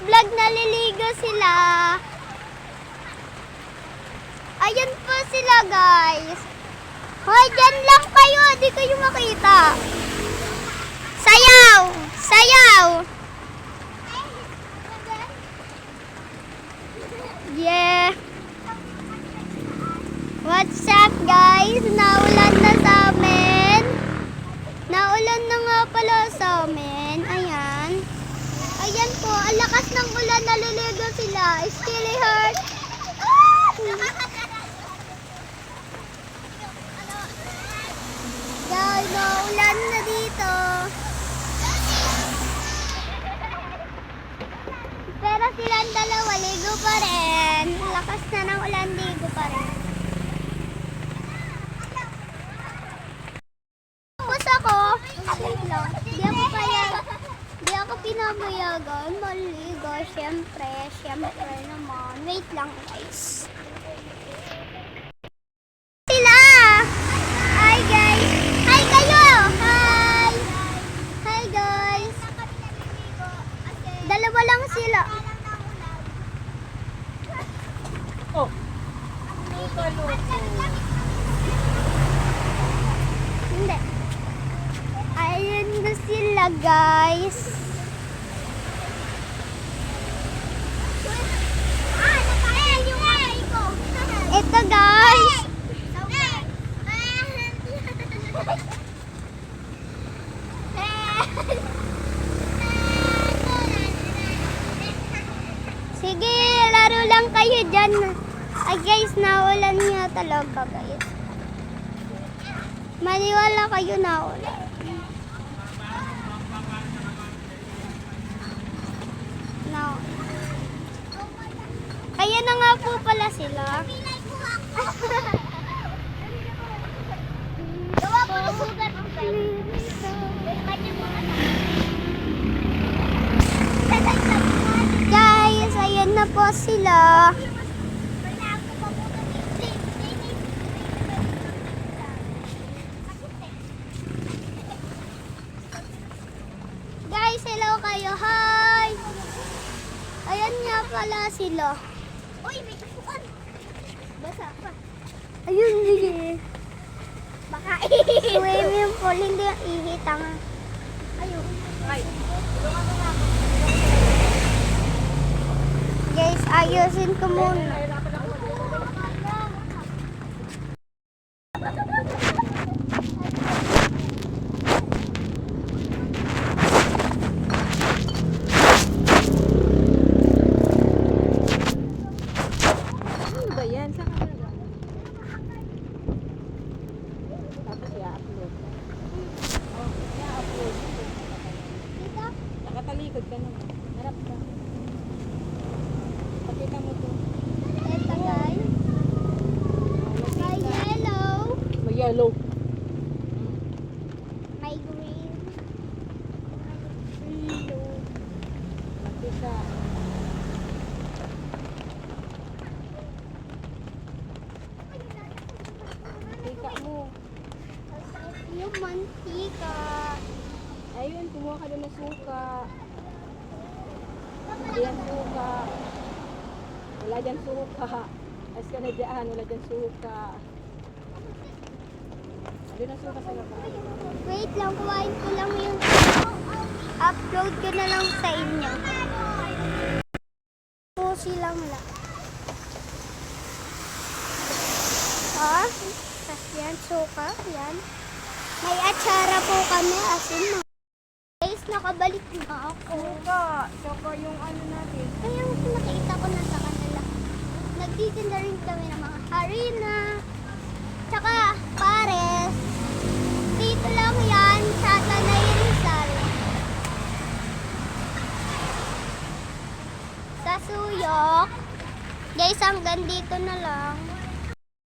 vlog, naliligo sila. Ayan po sila, guys. Hoy, dyan lang kayo. Di kayo makita. Sayaw! Sayaw! Yeah. What's up, guys? Naulan na sa amin. Naulan na nga pala sa amin. Ayan. Ayan po, ang lakas ng ulan, naliligo sila. Skilly heart. Guys, naulan na dito. Pero silang dalawa, ligo pa rin. Lakas na ng ulan, ligo pa rin. Tapos ako, di ako pinabayagan, maligo, syempre naman. Wait lang, guys. Sila! Hi, guys! Hi kayo! Hi! Hi, guys! Dalawa lang sila. Oh. Hindi. Ayun na sila, guys. Ito, guys. Sige, laro lang kayo dyan. Ay, guys, naulan nga talaga, guys. Maniwala kayo na ulan. No. Kaya na nga po pala sila. Gawa po ng sugat. Guys, ayan na po sila. Guys, hello kayo. Hi! Ayan nga pala sila. Uy, may tupuan. Basa pa. Ayun, sige. Baka swimming pool, hindi yung ihitang. Ayun. Ay. Guys, ayusin ko muna. Ano ba yan? Saan ka na? Tapos i-upload. Oh, i-upload. Dito? Nakatalikod ka naman. Harap ka. Pakita mo to. Ito, guys. May yellow. May yellow. May green. May blue. Pakita. Pakita mo. Yung mantika. Ayun, kumuha ka doon ng suka. Hindi yan suka. Wala dyan suka. Ayos ka na dyan, wala dyan suka. Doon ang suka sa labas. Wait lang, kuhain ko lang yung upload ko na lang sa inyo. Po silang lang. Ha? Yan, suka. Yan. May atsara po kami, asin na. Guys, nakabalik na ako. Suka. Suka yung ano natin. Kaya nakita ko na sa kanila. Nagtitinda rin kami ng mga harina. Tsaka, pares. Dito lang yan sa Tanay Rizal. Sa Suyok. Guys, hanggang dito na lang.